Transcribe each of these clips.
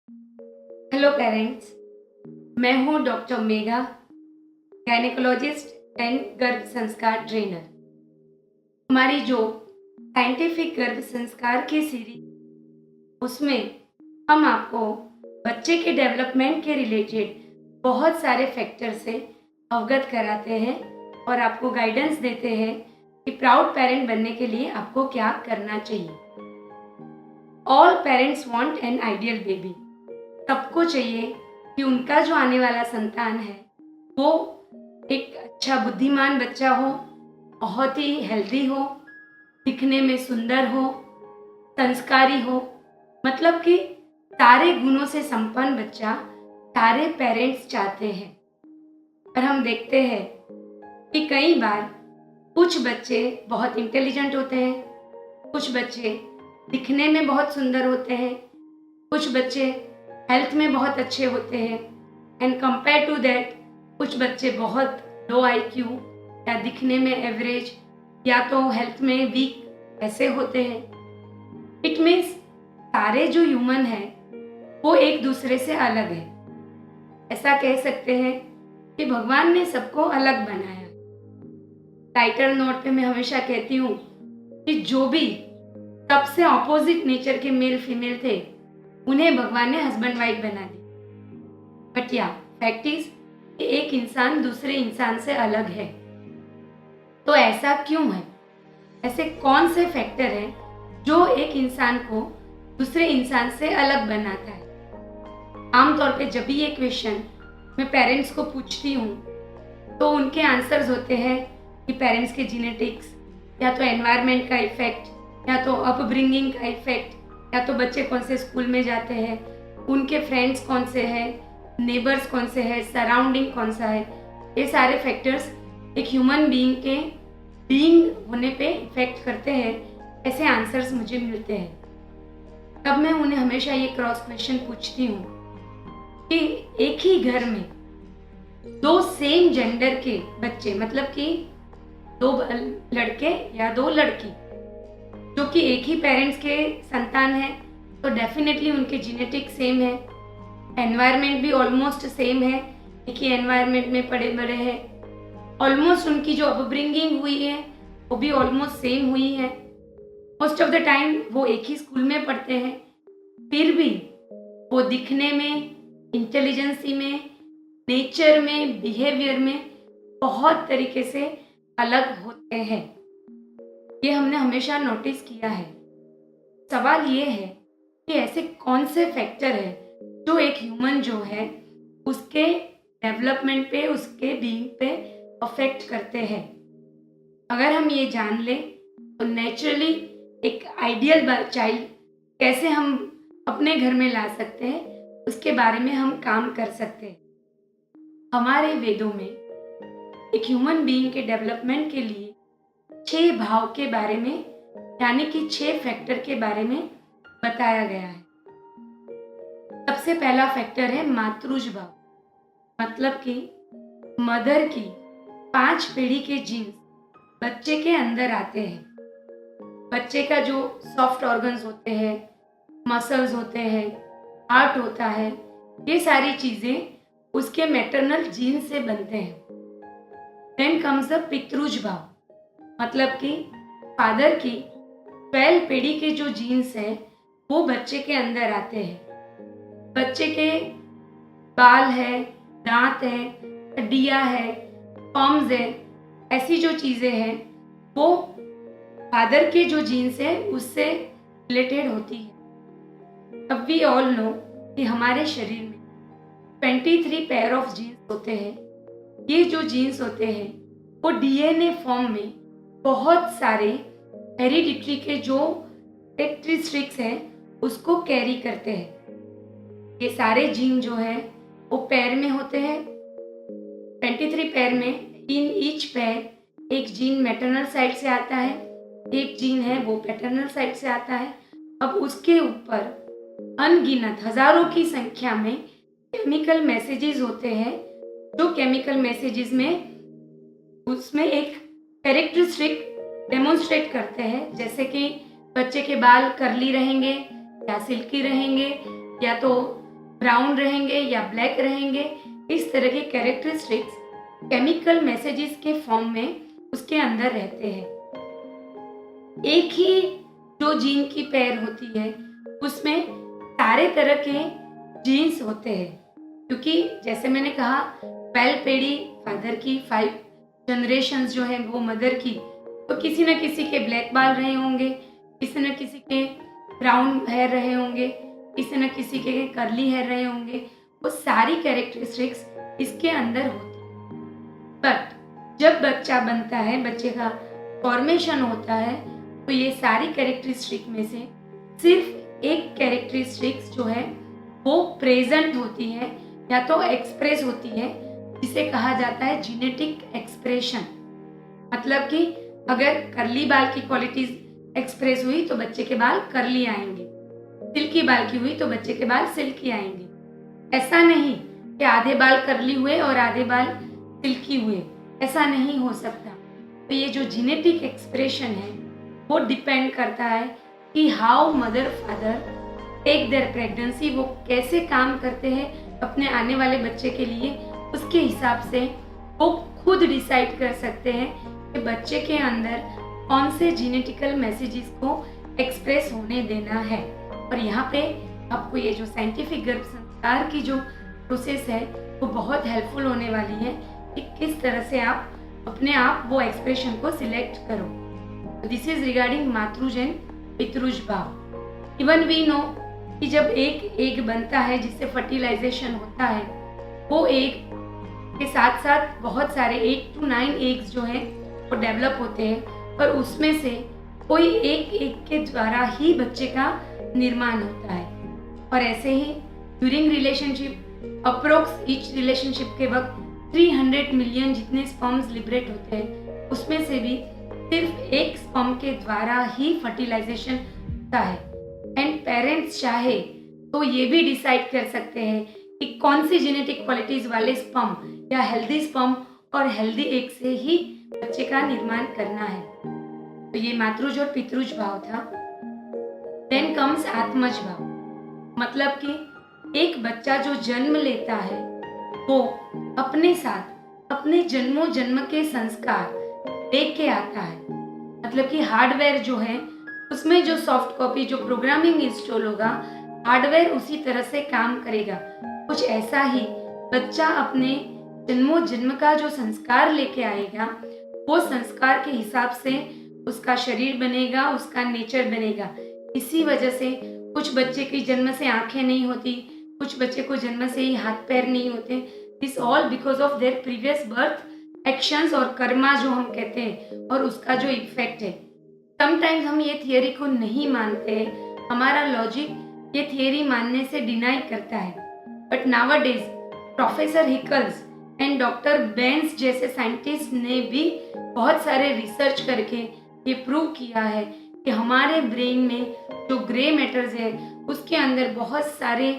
Hello parents, मैं हूं doctor Megha, gynaecologist and गर्भ संस्कार ट्रेनर। हमारी जो साइंटिफिक गर्भ संस्कार की सीरीज, उसमें हम आपको बच्चे के डेवलपमेंट के रिलेटेड बहुत सारे फैक्टर से अवगत कराते हैं और आपको गाइडेंस देते हैं कि प्राउड पेरेंट बनने के लिए आपको क्या करना चाहिए। All parents want an ideal baby. सबको चाहिए कि उनका जो आने वाला संतान है वो एक अच्छा बुद्धिमान बच्चा हो, बहुत ही हेल्दी हो, दिखने में सुंदर हो, संस्कारी हो, मतलब कि सारे गुणों से संपन्न बच्चा सारे पेरेंट्स चाहते हैं। पर हम देखते हैं कि कई बार कुछ बच्चे बहुत इंटेलिजेंट होते हैं, कुछ बच्चे दिखने में बहुत सुंदर होते हैं, कुछ बच्चे हेल्थ में बहुत अच्छे होते हैं एंड कंपेयर टू दैट कुछ बच्चे बहुत लो IQ या दिखने में एवरेज या तो हेल्थ में वीक ऐसे होते हैं। इट मीन्स सारे जो ह्यूमन हैं वो एक दूसरे से अलग है। ऐसा कह सकते हैं कि भगवान ने सबको अलग बनाया। टाइटल नोट पे मैं हमेशा कहती हूँ कि जो भी सबसे ऑपोजिट नेचर के मेल फीमेल थे उन्हें भगवान ने हस्बैंड वाइफ बना दी। बट या फैक्ट इज कि एक इंसान दूसरे इंसान से अलग है। तो ऐसा क्यों है? ऐसे कौन से फैक्टर हैं जो एक इंसान को दूसरे इंसान से अलग बनाता है? आमतौर पे जब भी ये क्वेश्चन मैं पेरेंट्स को पूछती हूँ तो उनके आंसर्स होते हैं कि पेरेंट्स के जीनेटिक्स, या तो एनवायरनमेंट का इफेक्ट, या तो अपब्रिंगिंग का इफेक्ट, या तो बच्चे कौन से स्कूल में जाते हैं, उनके फ्रेंड्स कौन से हैं, नेबर्स कौन से हैं, सराउंडिंग कौन सा है। ये सारे फैक्टर्स एक ह्यूमन बीइंग के बीइंग होने पे इफेक्ट करते हैं। ऐसे आंसर्स मुझे मिलते हैं। तब मैं उन्हें हमेशा ये क्रॉस क्वेश्चन पूछती हूँ कि एक ही घर में दो सेम जेंडर के बच्चे, मतलब कि दो लड़के या दो लड़की जो कि एक ही पेरेंट्स के संतान है, तो डेफिनेटली उनके जीनेटिक सेम है, एनवायरनमेंट भी ऑलमोस्ट सेम है, एक ही एनवायरनमेंट में पड़े बड़े हैं, ऑलमोस्ट उनकी जो अपब्रिंगिंग हुई है वो भी ऑलमोस्ट सेम हुई है, मोस्ट ऑफ द टाइम वो एक ही स्कूल में पढ़ते हैं, फिर भी वो दिखने में, इंटेलिजेंसी में, नेचर में, बिहेवियर में बहुत तरीके से अलग होते हैं। ये हमने हमेशा नोटिस किया है। सवाल ये है कि ऐसे कौन से फैक्टर है जो एक ह्यूमन जो है उसके डेवलपमेंट पे, उसके बीइंग पे अफेक्ट करते हैं। अगर हम ये जान लें तो नेचुरली एक आइडियल चाइल्ड कैसे हम अपने घर में ला सकते हैं, उसके बारे में हम काम कर सकते हैं। हमारे वेदों में एक ह्यूमन बीइंग के डेवलपमेंट के लिए 6 भाव के बारे में, यानी कि 6 फैक्टर के बारे में बताया गया है। सबसे पहला फैक्टर है मातृज भाव, मतलब कि मदर की 5 पीढ़ी के जीन्स बच्चे के अंदर आते हैं। बच्चे का जो सॉफ्ट ऑर्गन्स होते हैं, मसल्स होते हैं, हार्ट होता है, ये सारी चीजें उसके मैटरनल जीन से बनते हैं। देन कम्स द पितृज भाव, मतलब कि फादर की 12 पीढ़ी के जो जीन्स हैं वो बच्चे के अंदर आते हैं। बच्चे के बाल है, दांत है, हड्डियां है, फॉर्म्स है, ऐसी जो चीजें हैं वो फादर के जो जीन्स है उससे रिलेटेड होती है। अब वी ऑल नो कि हमारे शरीर में 23 पेयर ऑफ जीन्स होते हैं। ये जो जीन्स होते हैं वो DNA फॉर्म में बहुत सारे हेरिडिटरी के जो कैरेक्टरिस्टिक्स हैं उसको कैरी करते हैं। ये सारे जीन जो है वो पैर में होते हैं। 23 पैर में इन ईच पैर एक जीन मैटरनल साइड से आता है, एक जीन है वो पैटर्नल साइड से आता है। अब उसके ऊपर अनगिनत हजारों की संख्या में केमिकल मैसेजेस होते हैं, जो केमिकल मैसेजेस में उसमें एक कैरेक्टरिस्टिक डेमोन्स्ट्रेट करते हैं, जैसे कि बच्चे के बाल कर्ली रहेंगे या सिल्की रहेंगे, या तो ब्राउन रहेंगे या ब्लैक रहेंगे, इस तरह के कैरेक्टरिस्टिक्स केमिकल मैसेजेस के फॉर्म में उसके अंदर रहते हैं। एक ही जो जीन की पेयर होती है उसमें सारे तरह के जीन्स होते हैं, क्योंकि जैसे मैंने कहा 12 पीढ़ी फादर की, 5 जनरेशन्स जो है वो मदर की, तो किसी न किसी के ब्लैक बाल रहे होंगे, किसी न किसी के ब्राउन हेयर रहे होंगे, किसी न किसी के कर्ली हेयर रहे होंगे। वो सारी कैरेक्टरिस्टिक्स इसके अंदर होती है। बट जब बच्चा बनता है, बच्चे का फॉर्मेशन होता है, तो ये सारी कैरेक्टरिस्टिक में से सिर्फ एक कैरेक्टरिस्टिक्स जो है वो प्रेजेंट होती है या तो एक्सप्रेस होती है, जिसे कहा जाता है जीनेटिक एक्सप्रेशन। मतलब कि अगर कर्ली बाल की क्वालिटीज एक्सप्रेस हुई तो बच्चे के बाल कर्ली आएंगे, सिल्की बाल की हुई तो बच्चे के बाल सिल्की आएंगे। ऐसा नहीं कि आधे बाल कर्ली हुए और आधे बाल सिल्की हुए, ऐसा नहीं हो सकता। तो ये जो जीनेटिक एक्सप्रेशन है वो डिपेंड करता है कि how mother father take their pregnancy, वो कैसे काम करते हैं अपने आने वाले बच्चे के लिए। उसके हिसाब से वो खुद डिसाइड कर सकते हैं कि बच्चे के अंदर कौन से जीनेटिकल मैसेजेस को एक्सप्रेस होने देना है। और यहाँ पे आपको ये जो साइंटिफिक गर्भ संस्कार की जो प्रोसेस है वो बहुत हेल्पफुल होने वाली है कि किस तरह से आप अपने आप वो एक्सप्रेशन को सिलेक्ट करो। दिस इज रिगार्डिंग मातृजन पितृज भाव। इवन वी नो कि जब एक एग बनता है जिससे फर्टिलाइजेशन होता है, वो एग के साथ साथ बहुत सारे 8 to 9 एग्स जो हैं वो डेवलप होते हैं और उसमें से कोई एक एग के द्वारा ही बच्चे का निर्माण होता है। और ऐसे ही during relationship approx each relationship के वक्त 300 मिलियन जितने स्पर्म्स लिबरेट होते हैं, उसमें से भी सिर्फ एक स्पर्म के द्वारा ही फर्टिलाइजेशन होता है। एंड पेरेंट्स चाहे तो ये भी डिसाइड कर सकते हैं कि कौन सी जेनेटिक क्वालिटीज वाले स्पर्म या हेल्दी स्पर्म और हेल्दी एग से ही बच्चे का निर्माण करना है। तो ये मातृज और पितृज भाव था। देन कम्स आत्मज भाव। मतलब कि एक बच्चा जो जन्म लेता है वो अपने साथ अपने जन्मों जन्म के संस्कार लेके आता है। मतलब कि हार्डवेयर जो है उसमें जो सॉफ्ट कॉपी जो प्रोग्रामिंग इंस्टॉल होगा, हार्डवेयर उसी तरह से काम करेगा। कुछ ऐसा ही बच्चा अपने जन्मों जन्म का जो संस्कार लेके आएगा, वो संस्कार के हिसाब से उसका शरीर बनेगा, उसका नेचर बनेगा। इसी वजह से कुछ बच्चे की जन्म से आंखें नहीं होती, कुछ बच्चे को जन्म से ही हाथ पैर नहीं होते। This all because of their previous birth actions और कर्मा जो हम कहते हैं, और उसका जो इफेक्ट है। समटाइम्स हम ये थियोरी को नहीं मानते हैं, हमारा लॉजिक ये थियोरी मानने से डिनाई करता है। But nowadays professor Hickels and doctor Bence जैसे साइंटिस्ट ने भी बहुत सारे रिसर्च करके ये प्रूव किया है कि हमारे ब्रेन में जो ग्रे मैटर्स है उसके अंदर बहुत सारे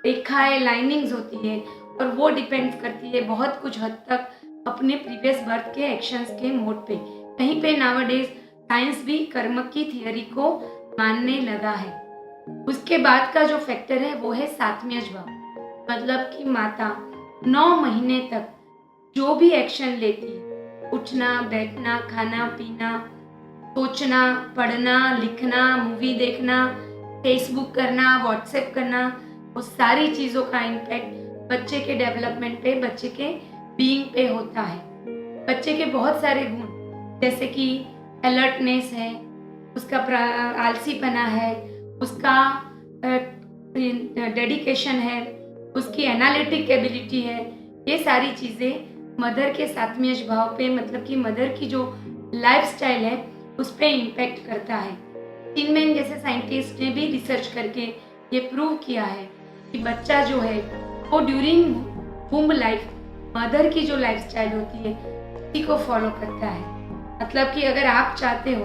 रेखाएं, लाइनिंग्स होती है, और वो डिपेंड करती है बहुत कुछ हद तक अपने प्रीवियस बर्थ के एक्शंस के मोड पे। कहीं पे नाउअडेज साइंस भी कर्म की थियोरी को मानने लगा है। उसके बाद का जो फैक्टर है वो है सातम्यज भाव। मतलब कि माता 9 महीने तक जो भी एक्शन लेती है, उठना, बैठना, खाना पीना, सोचना, पढ़ना, लिखना, मूवी देखना, फेसबुक करना, व्हाट्सएप करना, वो सारी चीज़ों का इम्पैक्ट बच्चे के डेवलपमेंट पे, बच्चे के बीइंग पे होता है। बच्चे के बहुत सारे गुण जैसे कि अलर्टनेस है, उसका आलसीपना है, उसका डेडिकेशन है, उसकी एनालिटिक एबिलिटी है, ये सारी चीज़ें मदर के सातवें भाव पे, मतलब कि मदर की जो लाइफस्टाइल है उस पर इम्पैक्ट करता है। टिनमैन जैसे साइंटिस्ट ने भी रिसर्च करके ये प्रूव किया है कि बच्चा जो है वो ड्यूरिंग वुम्ब लाइफ मदर की जो लाइफस्टाइल होती है उसी को फॉलो करता है। मतलब कि अगर आप चाहते हो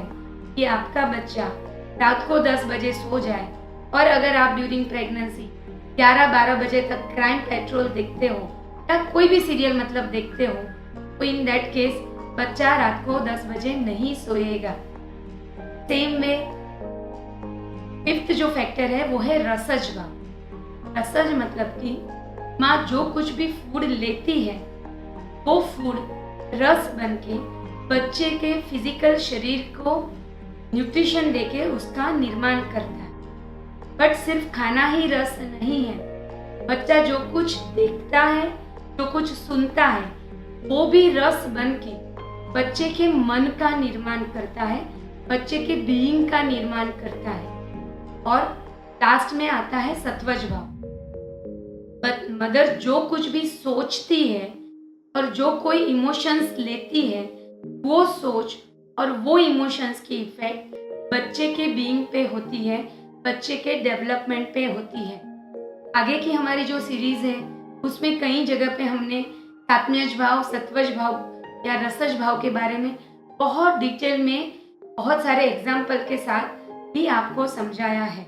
कि आपका बच्चा रात को 10 बजे सो जाए, और अगर आप ड्यूरिंग प्रेगनेंसी 11-12 बजे तक क्राइम पेट्रोल देखते हो या कोई भी सीरियल मतलब देखते हो, तो इन दैट केस बच्चा रात को 10 बजे नहीं सोएगा। सेम में 5th जो फैक्टर है वो है रसज भाव। रसज मतलब कि माँ जो कुछ भी फूड लेती है वो फूड रस बन के बच्चे के फिजिकल शरीर को न्यूट्रिशन देके उसका निर्माण करता है। बट सिर्फ खाना ही रस नहीं है, बच्चा जो कुछ देखता है, जो कुछ सुनता है, वो भी रस बन के बच्चे के मन का निर्माण करता है, बच्चे के बीइंग का निर्माण करता है। और लास्ट में आता है सत्वज भाव। मदर जो कुछ भी सोचती है और जो कोई इमोशंस लेती है, वो सोच और वो इमोशंस की इफेक्ट बच्चे के बीइंग पे होती है, बच्चे के डेवलपमेंट पे होती है। आगे की हमारी जो सीरीज है उसमें कई जगह पे हमने सात्विक भाव, सत्वज भाव या रसज भाव के बारे में बहुत डिटेल में बहुत सारे एग्जाम्पल के साथ भी आपको समझाया है।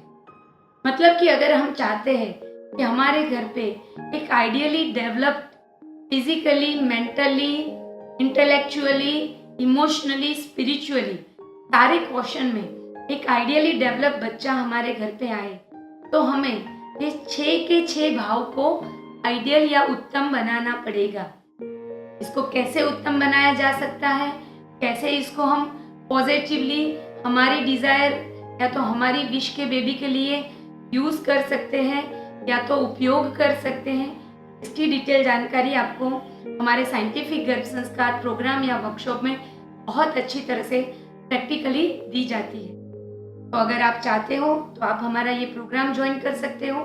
मतलब कि अगर हम चाहते हैं कि हमारे घर पे एक ideally developed physically, mentally, intellectually, emotionally, spiritually सारे क्वेश्चन में एक आइडियली डेवलप बच्चा हमारे घर पे आए, तो हमें ये 6 के 6 भाव को आइडियल या उत्तम बनाना पड़ेगा। इसको कैसे उत्तम बनाया जा सकता है, कैसे इसको हम पॉजिटिवली हमारी डिजायर या तो हमारी विश के बेबी के लिए यूज कर सकते हैं या तो उपयोग कर सकते हैं, इसकी डिटेल जानकारी आपको हमारे साइंटिफिक गर्भ संस्कार प्रोग्राम या वर्कशॉप में बहुत अच्छी तरह से प्रैक्टिकली दी जाती है। तो अगर आप चाहते हो तो आप हमारा ये प्रोग्राम ज्वाइन कर सकते हो।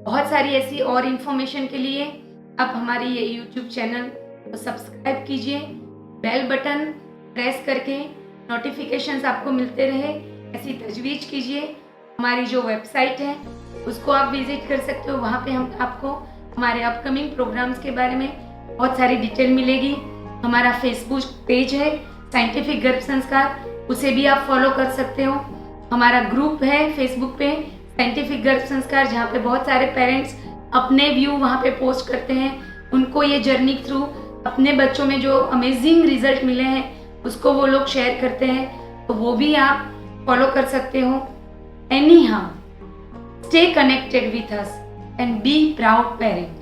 बहुत सारी ऐसी और इन्फॉर्मेशन के लिए आप हमारे ये यूट्यूब चैनल को सब्सक्राइब कीजिए, बेल बटन प्रेस करके नोटिफिकेशंस आपको मिलते रहे ऐसी तजवीज़ कीजिए। हमारी जो वेबसाइट है उसको आप विजिट कर सकते हो, वहाँ पे हम आपको हमारे अपकमिंग प्रोग्राम्स के बारे में बहुत सारी डिटेल मिलेगी। हमारा फेसबुक पेज है साइंटिफिक गर्भ संस्कार, उसे भी आप फॉलो कर सकते हो। हमारा ग्रुप है फेसबुक पे साइंटिफिक गर्भ संस्कार, जहाँ पे बहुत सारे पेरेंट्स अपने व्यू वहाँ पे पोस्ट करते हैं, उनको ये जर्नी थ्रू अपने बच्चों में जो अमेजिंग रिजल्ट मिले हैं उसको वो लोग शेयर करते हैं, तो वो भी आप फॉलो कर सकते हो। Anyhow, stay connected with us and be proud parent.